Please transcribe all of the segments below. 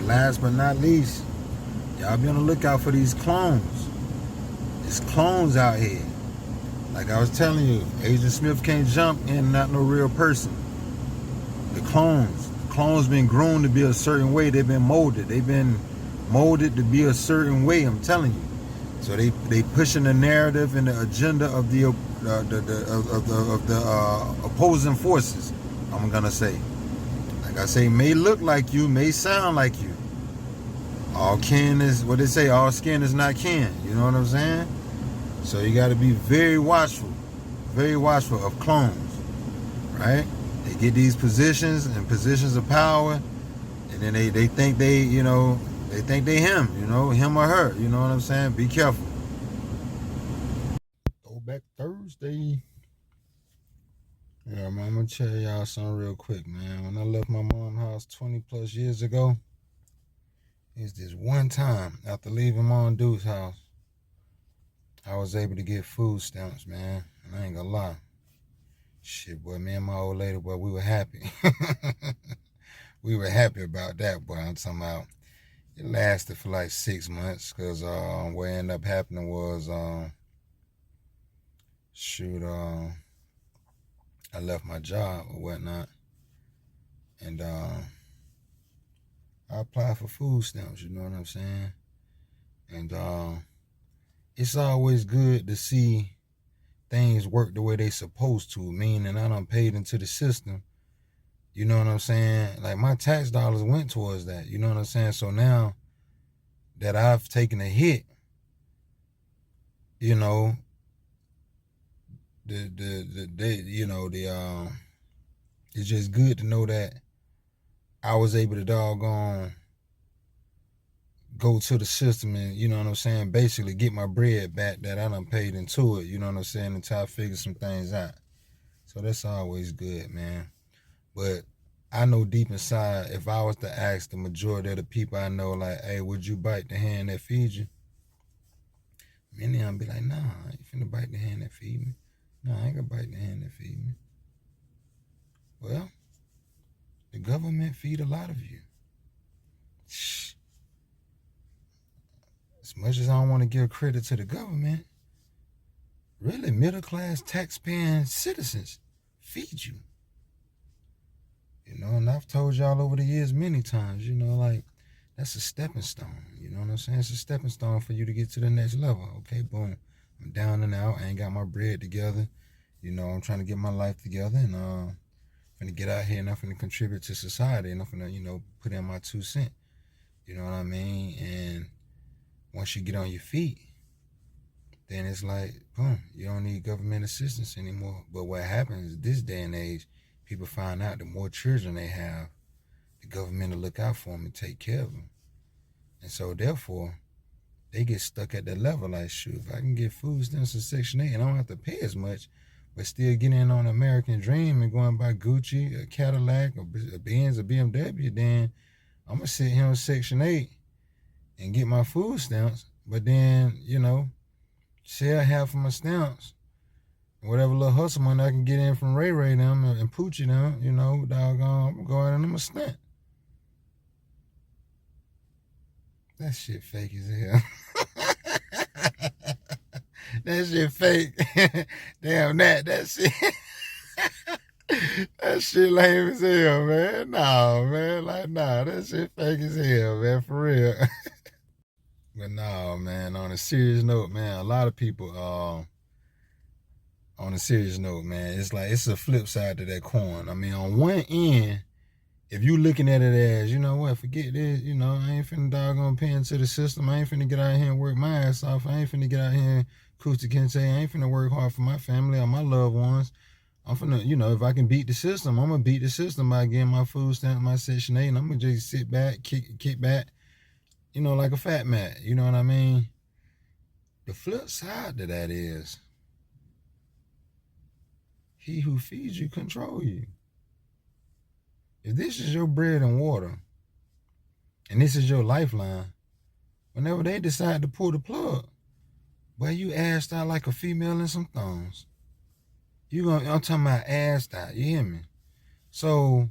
last but not least, y'all be on the lookout for these clones. There's clones out here. Like I was telling you, Agent Smith can't jump and not no real person. The clones. The clones been groomed to be a certain way. They've been molded. They've been molded to be a certain way, I'm telling you. So they pushing the narrative and the agenda of the opposing forces, I'm gonna say. Like I say, may look like you, may sound like you. All kin is, what they say, all skin is not kin. You know what I'm saying? So you got to be very watchful of clones, right? They get these positions and positions of power, and then they think they think they him or her. You know what I'm saying? Be careful. Throwback Thursday. Yeah, man, I'm gonna tell y'all something real quick, man. When I left my mom's house 20 plus years ago, it's this one time after leaving Mom Dude's house, I was able to get food stamps, man. And I ain't gonna lie. Shit, boy, me and my old lady, boy, we were happy. We were happy about that, boy. I'm talking about, it lasted for like 6 months, because what ended up happening was, I left my job or whatnot, and I applied for food stamps, you know what I'm saying? And it's always good to see things work the way they supposed to, meaning I done paid into the system, you know what I'm saying? Like, my tax dollars went towards that, you know what I'm saying? So now that I've taken a hit, you know, it's just good to know that I was able to doggone go to the system and, you know what I'm saying, basically get my bread back that I done paid into it, you know what I'm saying, until I figure some things out. So that's always good, man. But I know deep inside, if I was to ask the majority of the people I know, like, hey, would you bite the hand that feeds you? Many of them be like, nah, I ain't finna bite the hand that feed me. No, I ain't gonna bite the hand that feed me. Well, the government feed a lot of you. As much as I don't want to give credit to the government, really middle-class tax-paying citizens feed you. You know, and I've told y'all over the years many times, you know, like, that's a stepping stone. You know what I'm saying? It's a stepping stone for you to get to the next level. Okay, boom. I'm down and out. I ain't got my bread together. You know, I'm trying to get my life together, and I'm finna get out here and I'm finna contribute to society, and I'm finna, you know, put in my 2 cents. You know what I mean? And once you get on your feet, then it's like, boom, you don't need government assistance anymore. But what happens this day and age, people find out the more children they have, the government will look out for them and take care of them. And so therefore, they get stuck at that level like, shoot, if I can get food stamps in Section 8 and I don't have to pay as much, but still getting in on the American dream and going by Gucci, a Cadillac, or a Benz, or BMW, then I'm going to sit here on Section 8 and get my food stamps, but then, you know, sell half of my stamps, and whatever little hustle money I can get in from Ray Ray them and Poochie them, you know, doggone, I'm going to go out and I'm going to stunt. That shit fake as hell. That shit fake. Damn that shit. That shit lame as hell, man. Nah, man. Like, nah, that shit fake as hell, man. For real. But nah, man, on a serious note, man, a lot of people, on a serious note, man, it's like, it's a flip side to that coin. I mean, on one end, if you looking at it as, you know what, forget this, you know, I ain't finna doggone pay into the system. I ain't finna get out here and work my ass off. I ain't finna get out here and Kusta Kente. I ain't finna work hard for my family or my loved ones. I'm finna, you know, if I can beat the system, I'm gonna beat the system by getting my food stamp, my Section 8, and I'm gonna just sit back, kick back, you know, like a fat mat. You know what I mean? The flip side to that is, he who feeds you control you. If this is your bread and water, and this is your lifeline, whenever they decide to pull the plug, boy, you assed out like a female in some thongs. I'm talking about assed out, you hear me? So,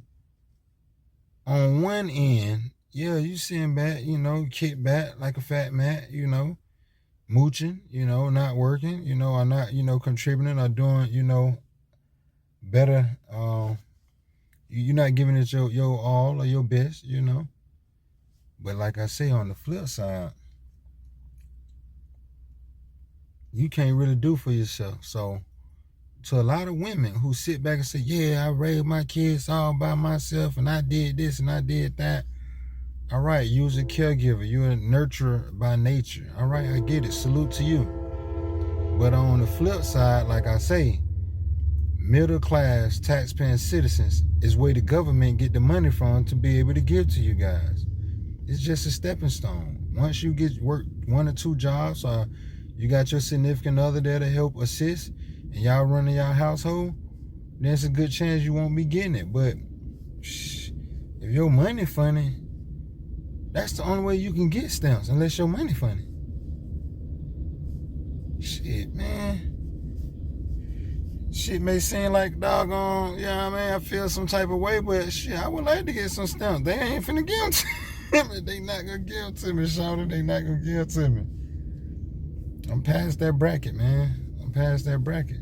on one end, Yeah, you sitting back, kick back like a fat mat, mooching, not working, or not, contributing or doing, better. You're not giving it your all or your best. But like I say, on the flip side, you can't really do for yourself. So to a lot of women who sit back and say, yeah, I raised my kids all by myself and I did this and I did that. All right, you was a caregiver. You're a nurturer by nature. All right, I get it. Salute to you. But on the flip side, like I say, middle class taxpaying citizens is where the government get the money from to be able to give to you guys. It's just a stepping stone. Once you get work 1 or 2 jobs, or you got your significant other there to help assist, and y'all running y'all household, then it's a good chance you won't be getting it. But if your money funny, that's the only way you can get stamps, unless your money funny. Shit, man. Shit may seem like doggone, I feel some type of way, but shit, I would like to get some stamps. They ain't finna give them to me. They not gonna give them to me, shawty. They not gonna give them to me. I'm past that bracket, man. I'm past that bracket.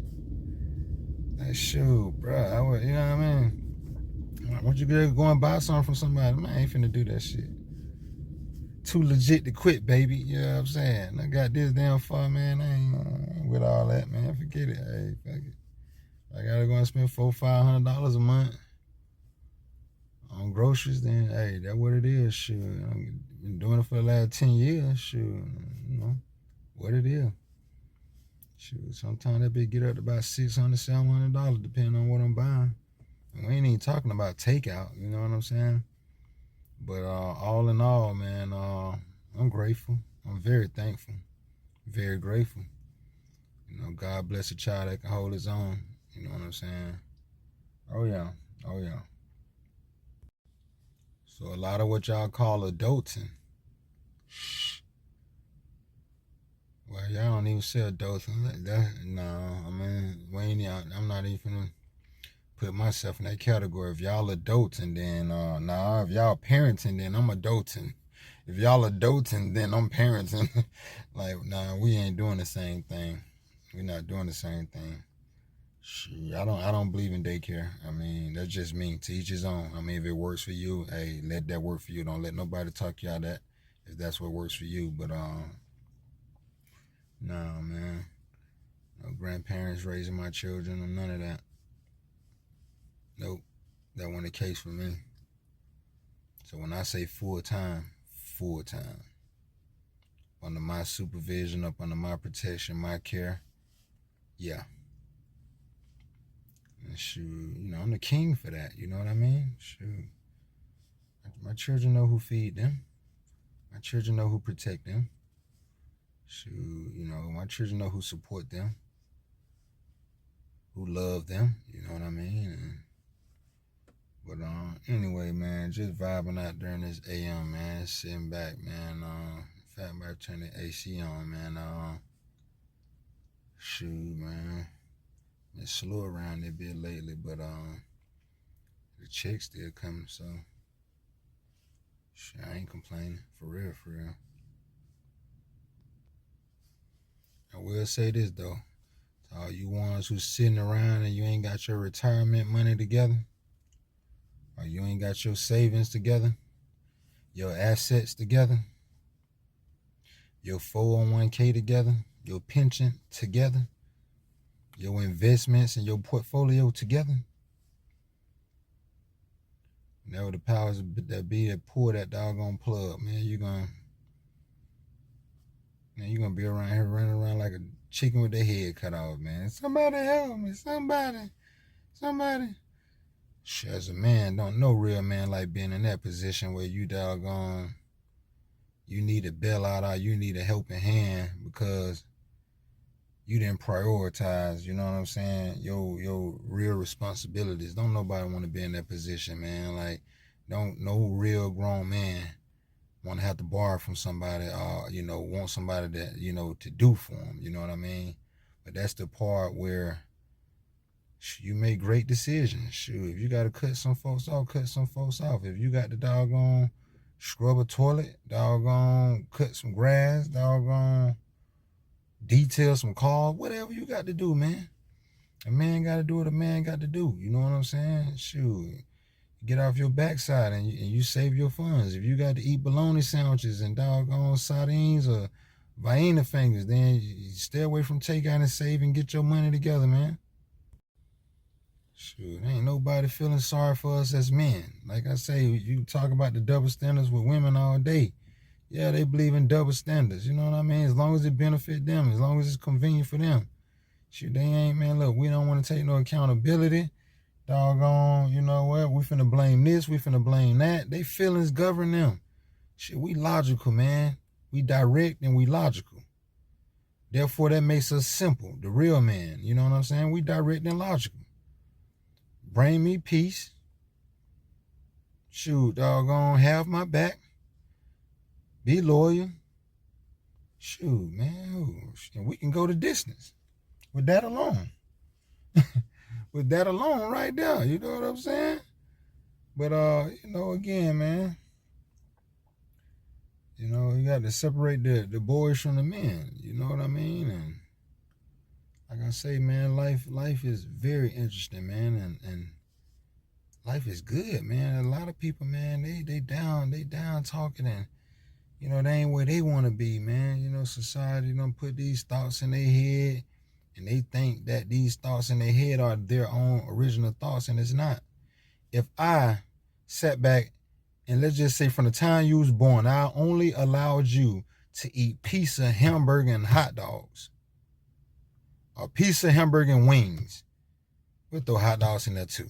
That shoot, bro. You know what I mean? Once you go and buy something from somebody, man, I ain't finna do that shit. Too legit to quit, baby. You know what I'm saying? I got this damn far, man. I ain't with all that, man. Forget it. Hey, fuck it. I gotta go and spend $400-$500 a month on groceries, then hey, that's what it is. Shoot, I've been doing it for the last 10 years. Shoot, what it is. Shoot, sometimes that bitch get up to about $600-$700 depending on what I'm buying. And we ain't even talking about takeout. You know what I'm saying? But all in all, man, I'm grateful. I'm very thankful. Very grateful. God bless a child that can hold his own. You know what I'm saying? Oh yeah. So a lot of what y'all call adulting. Well, y'all don't even say adulting. I'm not even gonna put myself in that category. If y'all adulting, then if y'all parenting, then I'm adulting. If y'all adulting, then I'm parenting. We ain't doing the same thing. We're not doing the same thing. Shoot, I don't believe in daycare. I mean, that's just me. To each his own. I mean, if it works for you, hey, let that work for you. Don't let nobody talk you out of that if that's what works for you. But no, man. No grandparents raising my children or none of that. Nope. That wasn't the case for me. So when I say full time, under my supervision, up under my protection, my care, yeah. And shoot, I'm the king for that. You know what I mean? Shoot. My children know who feed them. My children know who protect them. Shoot, my children know who support them, who love them. You know what I mean? But anyway, man, just vibing out during this AM, man. Sitting back, man. Fat back turning the AC on, man. Shoot, man. Been slow around a bit lately, but the check's still coming, so shit, I ain't complaining. For real. I will say this though. To all you ones who's sitting around and you ain't got your retirement money together, or you ain't got your savings together, your assets together, your 401k together, your pension together, your investments and your portfolio together. Whenever the powers that be that pull that doggone plug, man, you're gonna be around here running around like a chicken with their head cut off, man. Somebody help me, somebody. Shit, as a man, don't no real man like being in that position where you doggone, you need a bailout or you need a helping hand because you didn't prioritize, you know what I'm saying, your real responsibilities. Don't nobody want to be in that position, man. Like, no real grown man want to have to borrow from somebody or, want somebody that, to do for them, you know what I mean? But that's the part where you make great decisions. Shoot, if you got to cut some folks off, cut some folks off. If you got the doggone, scrub a toilet, doggone cut some grass, doggone detail some cars, whatever you got to do, man. A man got to do what a man got to do. You know what I'm saying? Shoot. Get off your backside and you save your funds. If you got to eat bologna sandwiches and doggone sardines or Vienna fingers, then you stay away from takeout and save and get your money together, man. Shoot, ain't nobody feeling sorry for us as men. Like I say, you talk about the double standards with women all day. Yeah, they believe in double standards. You know what I mean? As long as it benefit them, as long as it's convenient for them. Shoot, they ain't, man, look, we don't want to take no accountability. Doggone, you know what? We finna blame this, we finna blame that. They feelings govern them. Shit, we logical, man. We direct and we logical. Therefore, that makes us simple, the real man. You know what I'm saying? We direct and logical. Bring me peace. Shoot, doggone, have my back. Be loyal. Shoot, man. And we can go the distance with that alone. With that alone right there. You know what I'm saying? But, you know, again, man. You know, you got to separate the boys from the men. You know what I mean? And like I say, man, life is very interesting, man. And life is good, man. A lot of people, man, they down talking and, you know, they ain't where they want to be, man. You know, society don't put these thoughts in their head and they think that these thoughts in their head are their own original thoughts, and it's not. If I sat back and let's just say from the time you was born, I only allowed you to eat pizza, hamburger, and hot dogs. Or pizza, hamburger, and wings. We'll throw hot dogs in there too.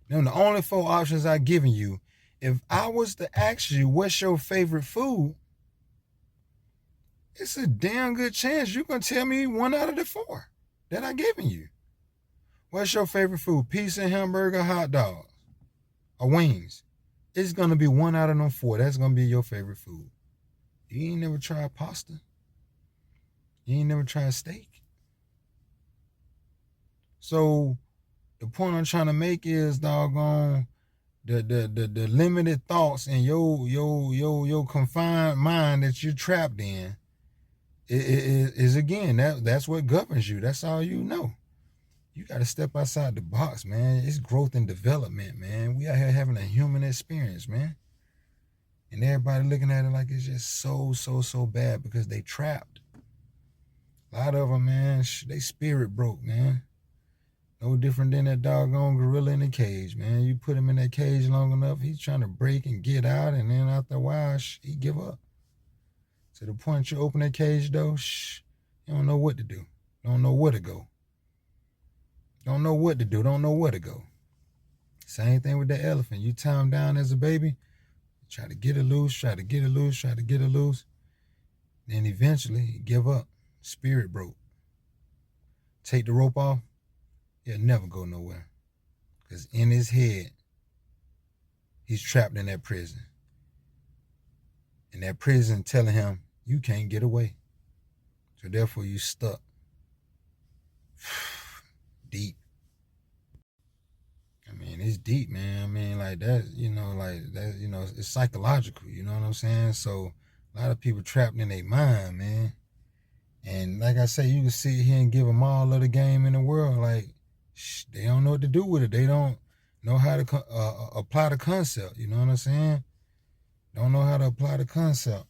Then the only 4 options I've given you, if I was to ask you what's your favorite food, it's a damn good chance you're going to tell me 1 out of the 4 that I've given you. What's your favorite food? Pizza, hamburger, hot dogs, or wings? It's going to be 1 out of them 4. That's going to be your favorite food. You ain't never tried pasta. You ain't never tried steak. So the point I'm trying to make is, doggone, the limited thoughts and your confined mind that you're trapped in is again, that's what governs you. That's all you know. You got to step outside the box, man. It's growth and development, man. We out here having a human experience, man. And everybody looking at it like it's just so bad because they trapped. A lot of them, man, they spirit broke, man. No different than that doggone gorilla in the cage, man. You put him in that cage long enough, he's trying to break and get out, and then after a while, he give up. To the point you open that cage, though, you don't know what to do. Don't know where to go. Don't know what to do. Don't know where to go. Same thing with the elephant. You tie him down as a baby, try to get it loose, try to get it loose, try to get it loose. Then eventually, he give up. Spirit broke. Take the rope off, he'll never go nowhere. Because in his head, he's trapped in that prison. And that prison telling him, you can't get away. So therefore, you stuck. Deep. I mean, it's deep, man. I mean, like that, it's psychological, you know what I'm saying? So a lot of people trapped in their mind, man. And like I say, you can sit here and give them all of the game in the world. Like, they don't know what to do with it. They don't know how to apply the concept. You know what I'm saying? Don't know how to apply the concept.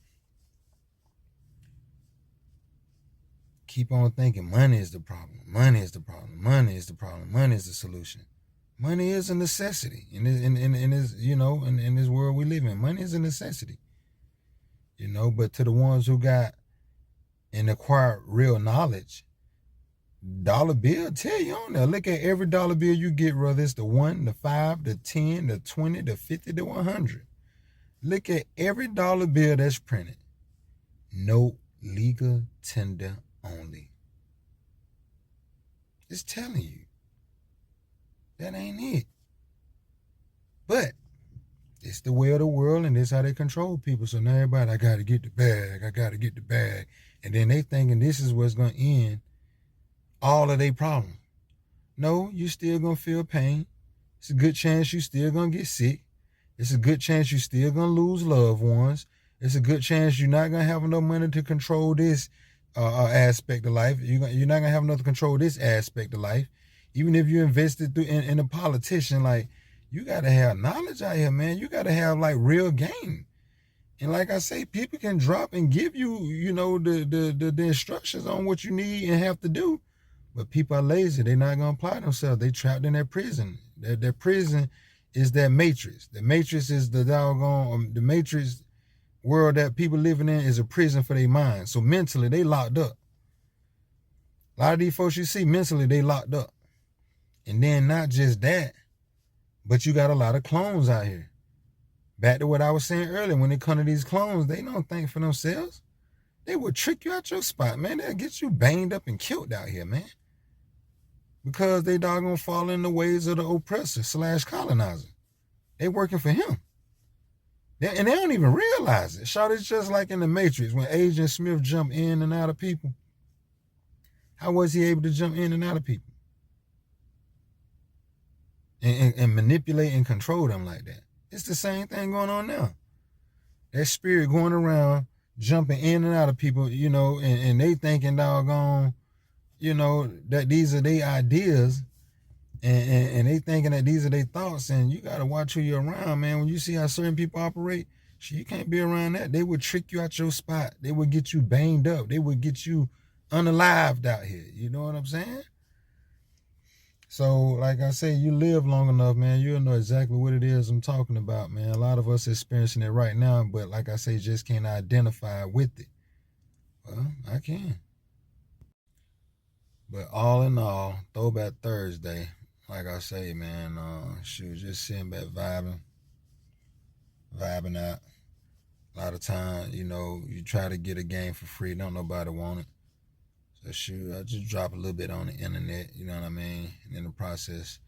Keep on thinking money is the problem. Money is the problem. Money is the problem. Money is the solution. Money is a necessity in this world we live in. Money is a necessity. You know, but to the ones who got and acquired real knowledge, dollar bill tell you on there. Look at every dollar bill you get, whether it's the 1, the 5, the 10, the 20, the 50, the 100. Look at every dollar bill that's printed. No legal tender only. It's telling you. That ain't it. But it's the way of the world, and this how they control people. So now everybody, I got to get the bag. I got to get the bag. And then they thinking this is what's going to end all of their problems. No, you still going to feel pain. It's a good chance you still going to get sick. It's a good chance you're still gonna lose loved ones. It's a good chance you're not gonna have enough money to control this aspect of life. You're not gonna have enough to control this aspect of life. Even if you invested in a politician, like, you gotta have knowledge out here, man. You gotta have like real game. And like I say, people can drop and give you, the instructions on what you need and have to do. But people are lazy. They're not gonna apply themselves. They trapped in their prison. Their prison is that matrix. The matrix is the doggone the matrix world that people living in is a prison for their mind. So mentally, they locked up. A lot of these folks you see, mentally, they locked up. And then not just that, but you got a lot of clones out here. Back to what I was saying earlier, when it comes to these clones, they don't think for themselves. They will trick you out your spot, man. They'll get you banged up and killed out here, man. Because they doggone fall in the ways of the oppressor / colonizer. They working for him. And they don't even realize it. Shot, it's just like in the Matrix when Agent Smith jumped in and out of people. How was he able to jump in and out of people? And manipulate and control them like that. It's the same thing going on now. That spirit going around, jumping in and out of people, and they thinking doggone, that these are their ideas, and they thinking that these are their thoughts, and you got to watch who you're around, man. When you see how certain people operate, you can't be around that. They would trick you out your spot. They would get you banged up. They would get you unalived out here. You know what I'm saying? So, like I say, you live long enough, man, you'll know exactly what it is I'm talking about, man. A lot of us experiencing it right now, but like I say, just can't identify with it. Well, I can. But all in all, Throwback Thursday, like I say, man, just sitting back vibing out. A lot of times, you try to get a game for free, don't nobody want it. So I just drop a little bit on the internet, you know what I mean? And in the process,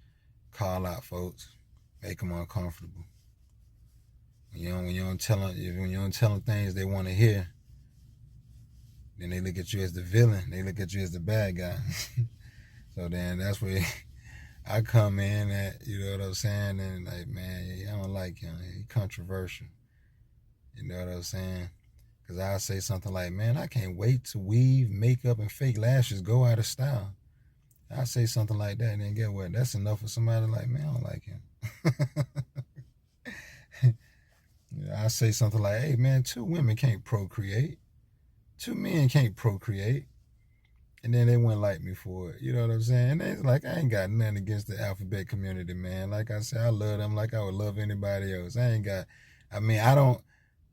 call out folks, make them uncomfortable. When you don't tell them things they want to hear, then they look at you as the villain. They look at you as the bad guy. So then that's where I come in at, you know what I'm saying? And like, man, I don't like him. He's controversial. You know what I'm saying? Because I'll say something like, man, I can't wait to weave, makeup, and fake lashes go out of style. I'll say something like that, and then get what? That's enough for somebody like, man, I don't like him. I'll say something like, hey, man, 2 women can't procreate. 2 men can't procreate. And then they wouldn't like me for it. You know what I'm saying? And it's like, I ain't got nothing against the alphabet community, man. Like I said, I love them like I would love anybody else. I don't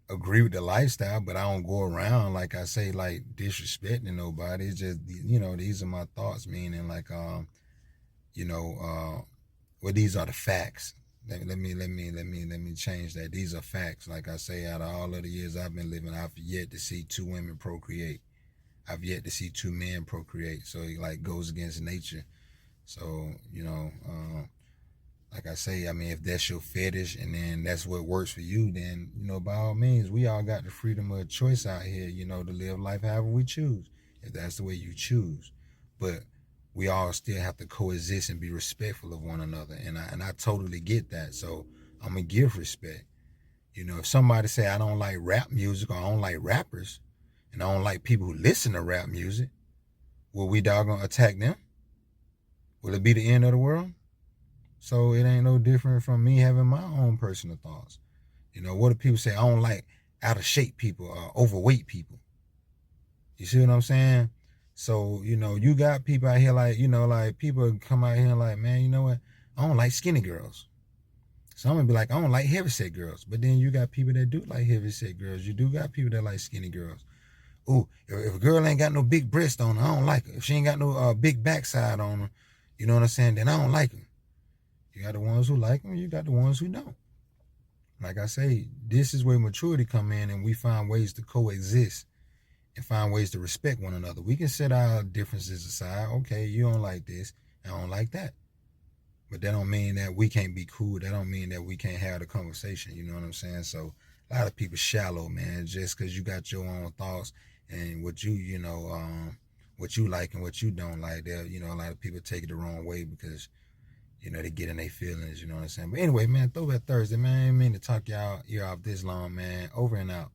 agree with the lifestyle, but I don't go around, like I say, like disrespecting nobody. It's just, these are my thoughts, meaning like, these are the facts. Let me change that. These are facts. Like I say, out of all of the years I've been living, I've yet to see 2 women procreate. I've yet to see 2 men procreate. So it like goes against nature. So, like I say, if that's your fetish and then that's what works for you, then, by all means, we all got the freedom of choice out here, to live life however we choose, if that's the way you choose. But we all still have to coexist and be respectful of one another. And I totally get that. So I'm going to give respect. If somebody say I don't like rap music or I don't like rappers and I don't like people who listen to rap music, will we doggone attack them? Will it be the end of the world? So it ain't no different from me having my own personal thoughts. What do people say? I don't like out of shape people or overweight people. You see what I'm saying? So, you got people out here like, like people come out here like, man, you know what? I don't like skinny girls. So I'm going to be like, I don't like heavyset girls. But then you got people that do like heavyset girls. You do got people that like skinny girls. Ooh, if a girl ain't got no big breast on her, I don't like her. If she ain't got no big backside on her, you know what I'm saying? Then I don't like her. You got the ones who like them, you got the ones who don't. Like I say, this is where maturity come in and we find ways to coexist and find ways to respect one another. We can set our differences aside. Okay, you don't like this, I don't like that. But that don't mean that we can't be cool. That don't mean that we can't have the conversation. You know what I'm saying? So a lot of people shallow, man, just because you got your own thoughts and what what you like and what you don't like. There, a lot of people take it the wrong way because You know, they get in their feelings, you know what I'm saying? But anyway, man, Throwback Thursday, man. I didn't mean to talk y'all ear off this long, man. Over and out.